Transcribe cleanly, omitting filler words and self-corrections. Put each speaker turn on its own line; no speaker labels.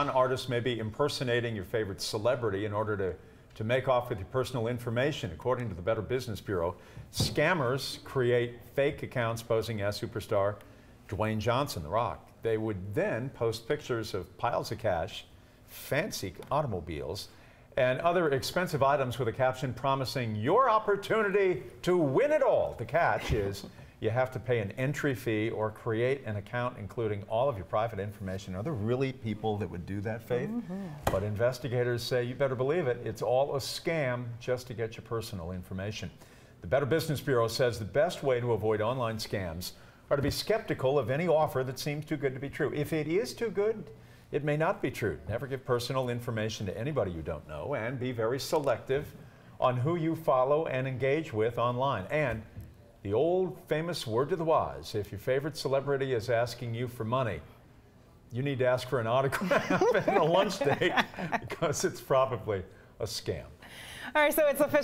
Artists may be impersonating your favorite celebrity in order to make off with your personal information. According to the Better Business Bureau, scammers create fake accounts posing as superstar Dwayne Johnson, The Rock. They would then post pictures of piles of cash, fancy automobiles, and other expensive items with a caption promising your opportunity to win it all. The catch is you have to pay an entry fee or create an account including all of your private information. Are there really people that would do that, Faith? But investigators say you better believe it. It's all a scam just to get your personal information. The Better Business Bureau says the best way to avoid online scams are to be skeptical of any offer that seems too good to be true. If it is too good, it may not be true. Never give personal information to anybody you don't know, and be very selective on who you follow and engage with online. And the old famous word to the wise, if your favorite celebrity is asking you for money, you need to ask for an autograph and a lunch date because it's probably a scam.
All right, so it's official.